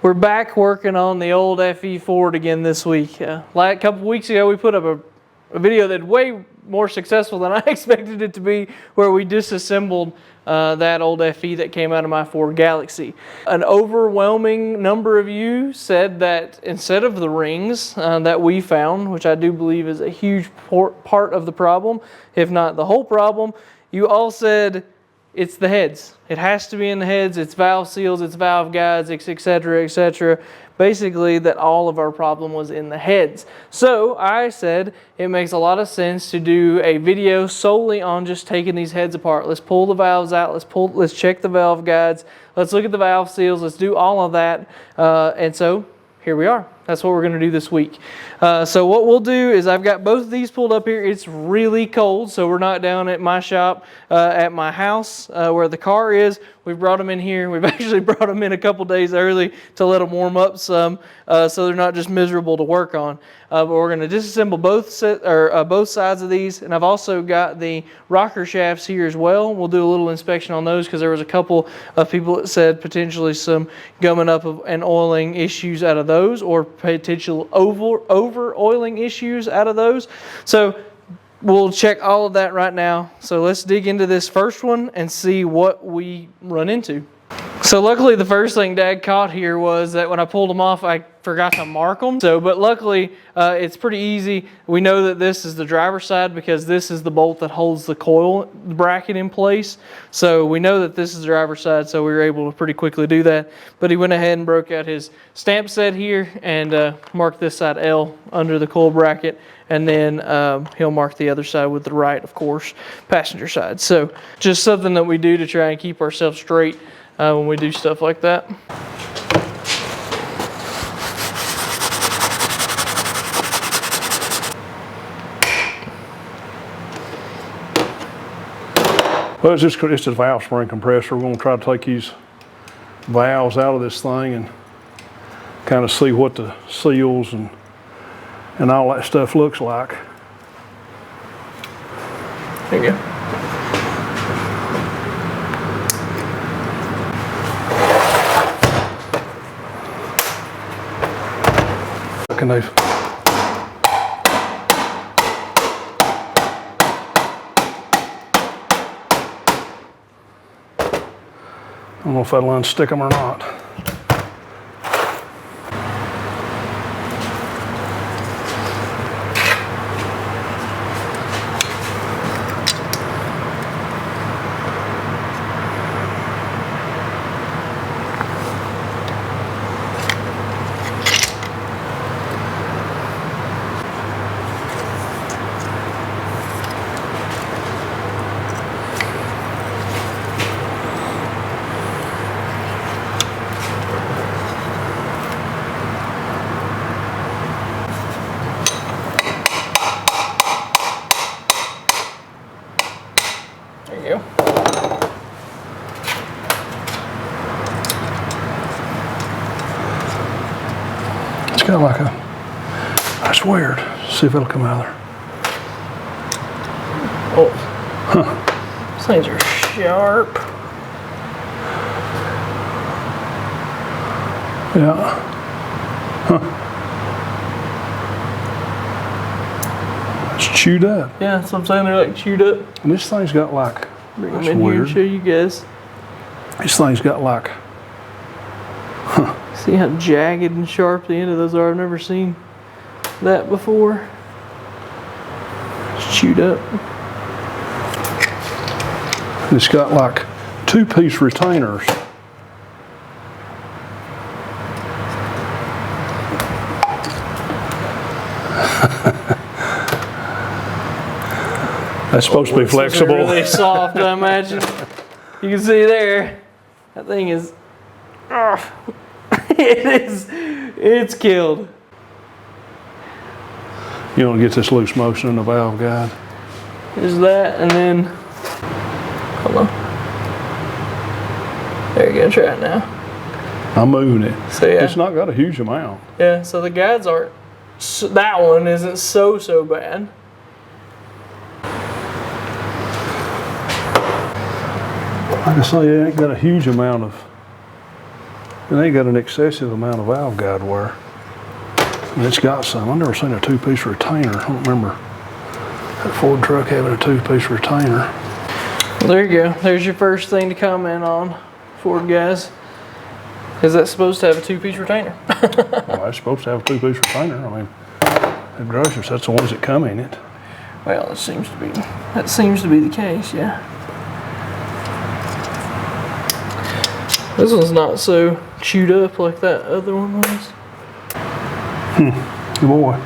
We're back working on the old FE Ford again this week. Like a couple weeks ago, we put up a video that's way more successful than I expected it to be, where we disassembled that old FE that came out of my Ford Galaxie. An overwhelming number of you said that instead of the rings that we found, which I do believe is a huge part of the problem, if not the whole problem, you all said it's the heads. It has to be in the heads. It's valve seals, it's valve guides, etc., etc. Basically, that all of our problem was in the heads. So I said it makes a lot of sense to do a video solely on just taking these heads apart. Let's pull the valves out. Let's check the valve guides. Let's look at the valve seals. Let's do all of that. And so here we are. That's what we're going to do this week. So what we'll do is I've got both of these pulled up here. It's really cold, so we're not down at my shop at my house where the car is. We've brought them in here. We've actually brought them in a couple days early to let them warm up some so they're not just miserable to work on. But we're going to disassemble both sides of these, and I've also got the rocker shafts here as well. We'll do a little inspection on those because there was a couple of people that said potentially some gumming up and oiling issues out of those, or potential over oiling issues out of those. So we'll check all of that right now. So let's dig into this first one and see what we run into. So luckily the first thing Dad caught here was that when I pulled them off, I forgot to mark them. But luckily it's pretty easy. We know that this is the driver's side because this is the bolt that holds the coil bracket in place. So we know that this is the driver's side, so we were able to pretty quickly do that. But he went ahead and broke out his stamp set here and marked this side L under the coil bracket. And then he'll mark the other side with the right, of course, passenger side. So just something that we do to try and keep ourselves straight when we do stuff like that. Well, it's a valve spring compressor. We're going to try to take these valves out of this thing and kind of see what the seals and all that stuff looks like. There you go. Can they? I don't know if that'll unstick them or not. There you go. It's got like a, that's weird. See if it'll come out of there. Oh. Huh. These things are sharp. Yeah. Huh. It's chewed up. Yeah, that's what I'm saying. They're like chewed up. And this thing's got like, Bring them that's in weird. here and show you guys. This thing's got like, See how jagged and sharp the end of those are? I've never seen that before. It's chewed up. and it's got like 2-piece retainers. That's supposed to be flexible. Really soft, I imagine. You can see there, that thing is, it's killed. You want to get this loose motion in the valve guide. There's that, and then, hold on. There you go, try it now. I'm moving it. So yeah. It's not got a huge amount. Yeah, so the guides aren't, that one isn't so bad. Like I say, it ain't got a huge amount of And they got an excessive amount of valve guide wire. And it's got some. I've never seen a two-piece retainer. I don't remember that Ford truck having a two-piece retainer. Well, there you go. There's your first thing to comment on, Ford guys. Is that supposed to have a two-piece retainer? Well, it's supposed to have a two-piece retainer. I mean, good gracious, that's the ones that come in it. Well, that seems to be the case, yeah. This one's not so chewed up like that other one was. Good boy.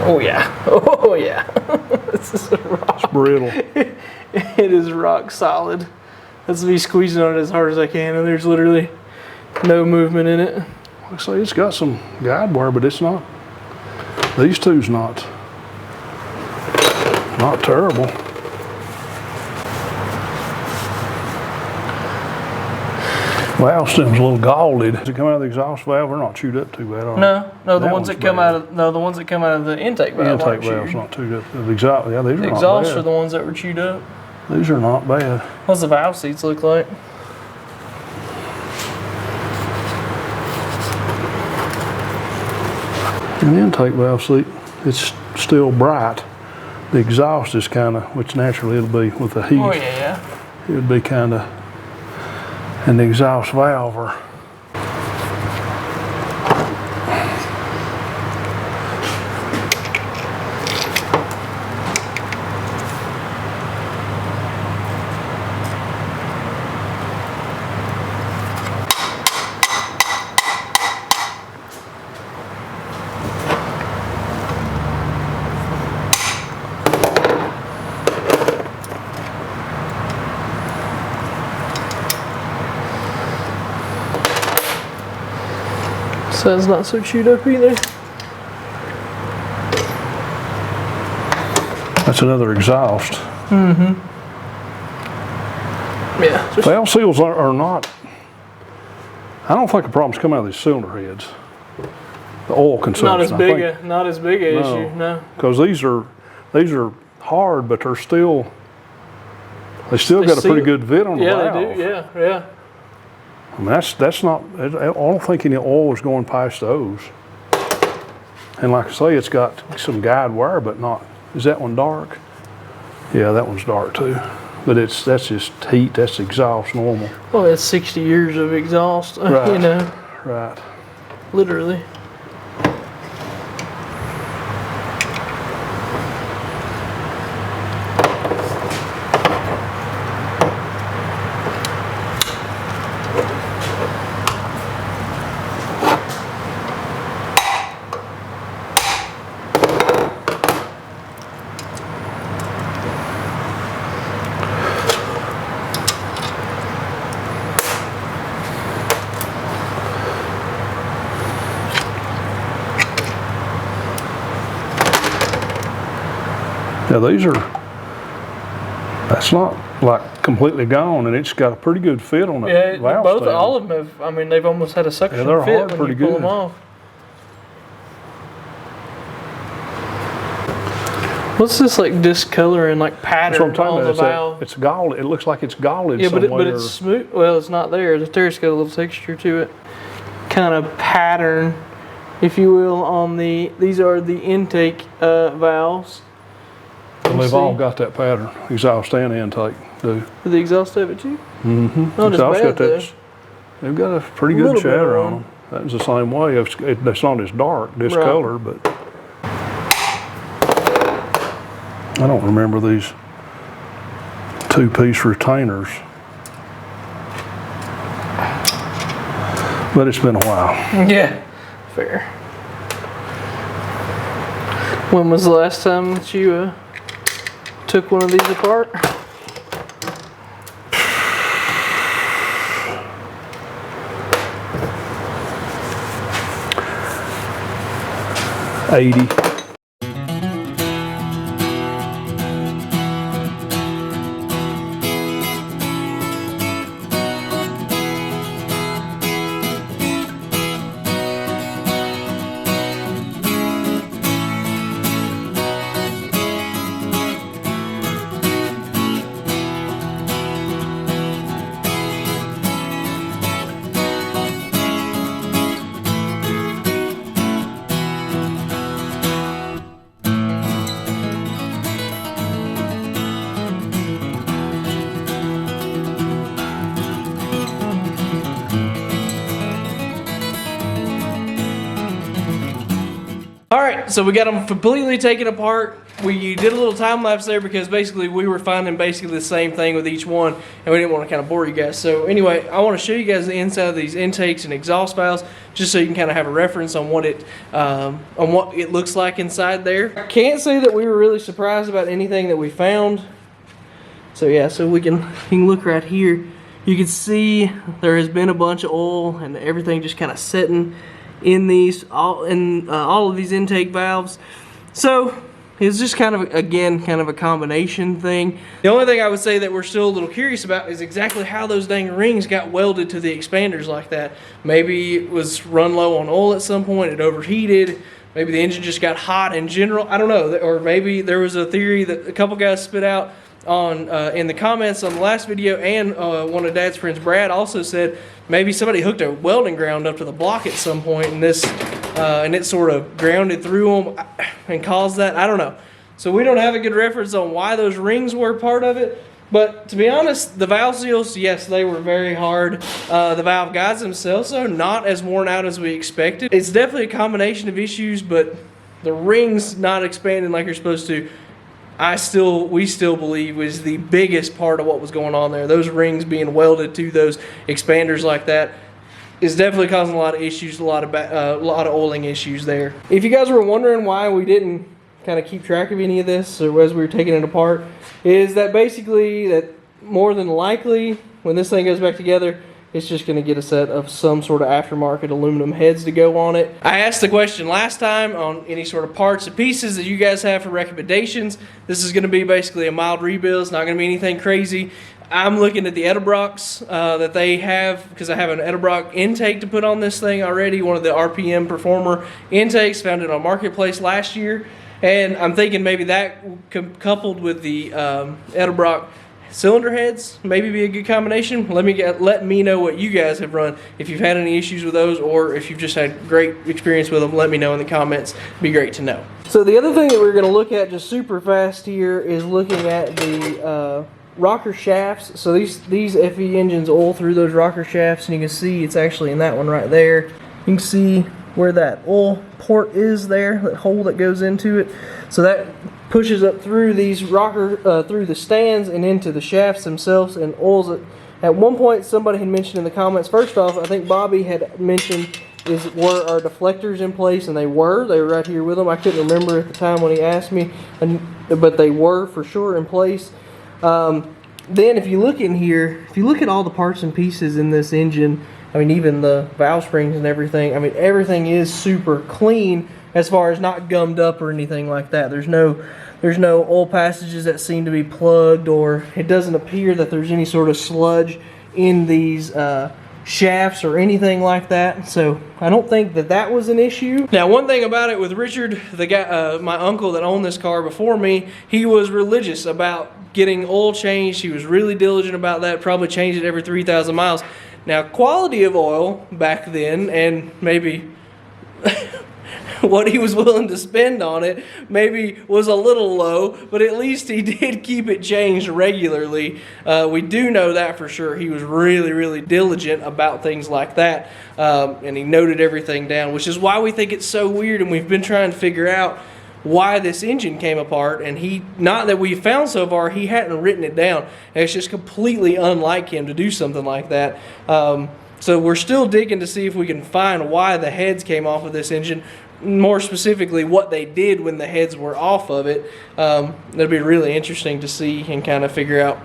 Oh yeah. Oh yeah. This is a rock. It's brittle. It is rock solid. That's me squeezing on it as hard as I can, and there's literally no movement in it. Like I say, it's got some guide wire, but it's not. These two's not terrible. Valve stem's a little galled. Does it come out of the exhaust valve? They're not chewed up too bad, are they? No, the ones that come out of the intake valve. The intake valve's not chewed up. The exhaust, yeah, these are not bad. Exhausts are the ones that were chewed up. These are not bad. What's the valve seats look like? And the intake valve seat, it's still bright. The exhaust is kind of, which naturally it'll be with the heat. Oh yeah. It would be kind of, and the exhaust valve are. So it's not so chewed up either. That's another exhaust. Mm-hmm. Yeah. Valve seals are not, I don't think the problem's come out of these cylinder heads. The oil consumption. Not as big a issue, no. Because these are hard, but they still got a pretty good vid on the valve. Yeah, they do. Yeah. I mean, that's not. I don't think any oil is going past those. And like I say, it's got some guide wire, but not. Is that one dark? Yeah, that one's dark too. But that's just heat. That's exhaust normal. Well, it's 60 years of exhaust. Right. You know. Right. Literally. Now that's not like completely gone, and it's got a pretty good fit on it. Yeah, valve stem. all of them have. I mean, they've almost had a suction they're fit hard when pretty you pull good. them off. What's this like discoloring, like pattern That's what I'm talking on about. the valve? It's galled. It looks like it's galled Yeah, somewhere. but it's smooth. Well, it's not there. The there's got a little texture to it. Kind of pattern, if you will, on these are the intake valves. And they've all got that pattern. Exhaust and intake do. Do the exhaust have it too? Mm-hmm. Not as bad though. They've got a pretty good chatter on them. That was the same way. It's not as dark, discolor, but I don't remember these two-piece retainers. But it's been a while. Yeah, fair. When was the last time that you took one of these apart? '80. so we got them completely taken apart. We did a little time lapse there because basically we were finding basically the same thing with each one, and we didn't want to kind of bore you guys. So anyway, I want to show you guys the inside of these intakes and exhaust valves, just so you can kind of have a reference on what it looks like inside there. I can't say that we were really surprised about anything that we found. So yeah, so you can look right here. You can see there has been a bunch of oil and everything just kind of sitting in all of these intake valves. So it's just kind of, again, kind of a combination thing. The only thing I would say that we're still a little curious about is exactly how those dang rings got welded to the expanders like that. Maybe it was run low on oil at some point, it overheated. Maybe the engine just got hot in general. I don't know. Or maybe there was a theory that a couple guys spit out on in the comments on the last video, and one of Dad's friends, Brad, also said maybe somebody hooked a welding ground up to the block at some point, and it sort of grounded through them and caused that. I don't know. So we don't have a good reference on why those rings were part of it. But to be honest, the valve seals, yes, they were very hard. The valve guides themselves, though, not as worn out as we expected. It's definitely a combination of issues, but the rings not expanding like you're supposed to, we still believe was the biggest part of what was going on there. Those rings being welded to those expanders like that is definitely causing a lot of issues, a lot of oiling issues there. If you guys were wondering why we didn't kind of keep track of any of this, or as we were taking it apart, is that basically that more than likely when this thing goes back together, it's just going to get a set of some sort of aftermarket aluminum heads to go on it. I asked the question last time on any sort of parts and pieces that you guys have for recommendations. This is going to be basically a mild rebuild. It's not going to be anything crazy. I'm looking at the Edelbrocks that they have, because I have an Edelbrock intake to put on this thing already, one of the RPM Performer intakes, found it on Marketplace last year. And I'm thinking maybe that coupled with the Edelbrock cylinder heads maybe be a good combination. Let me know what you guys have run. If you've had any issues with those, or if you've just had great experience with them, let me know in the comments. It'd be great to know. So the other thing that we're going to look at just super fast here is looking at the rocker shafts. So these FE engines oil through those rocker shafts, and you can see it's actually in that one right there. You can see where that oil port is there, that hole that goes into it. So that pushes up through these through the stands and into the shafts themselves and oils it. At one point, somebody had mentioned in the comments, first off, I think Bobby had mentioned, were our deflectors in place? And they were right here with them. I couldn't remember at the time when he asked me, but they were for sure in place. Then if you look in here, if you look at all the parts and pieces in this engine, I mean, even the valve springs and everything, I mean, everything is super clean as far as not gummed up or anything like that. There's no oil passages that seem to be plugged, or it doesn't appear that there's any sort of sludge in these shafts or anything like that. So I don't think that was an issue. Now, one thing about it with Richard, the guy, my uncle that owned this car before me, he was religious about getting oil changed. He was really diligent about that, probably changed it every 3,000 miles. Now, quality of oil back then, and maybe what he was willing to spend on it maybe was a little low, but at least he did keep it changed regularly. We do know that for sure. He was really, really diligent about things like that, and he noted everything down, which is why we think it's so weird, and we've been trying to figure out why this engine came apart, and not that we found so far, he hadn't written it down. And it's just completely unlike him to do something like that. So we're still digging to see if we can find why the heads came off of this engine, more specifically what they did when the heads were off of it. That'll be really interesting to see and kind of figure out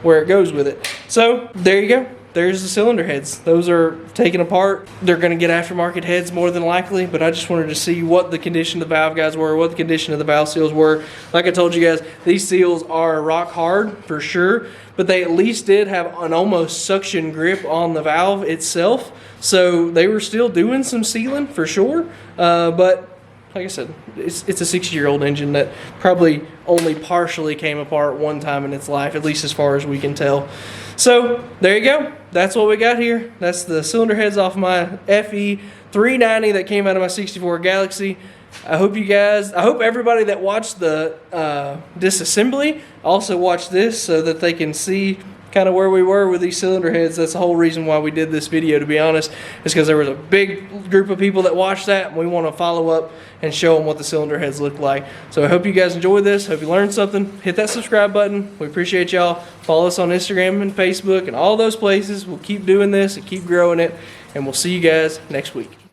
where it goes with it. So there you go. There's the cylinder heads. Those are taken apart. They're going to get aftermarket heads more than likely, but I just wanted to see what the condition of the valve guides were, what the condition of the valve seals were. Like I told you guys, these seals are rock hard for sure, but they at least did have an almost suction grip on the valve itself. So they were still doing some sealing for sure, but like I said, it's a 6-year-old engine that probably only partially came apart one time in its life, at least as far as we can tell. So there you go. That's what we got here. That's the cylinder heads off my FE 390 that came out of my 64 Galaxie. I hope everybody that watched the disassembly also watched this, so that they can see kind of where we were with these cylinder heads. That's the whole reason why we did this video, to be honest, is because there was a big group of people that watched that, and we want to follow up and show them what the cylinder heads look like. So I hope you guys enjoyed this. Hope you learned something. Hit that subscribe button. We appreciate y'all. Follow us on Instagram and Facebook and all those places. We'll keep doing this and keep growing it, and we'll see you guys next week.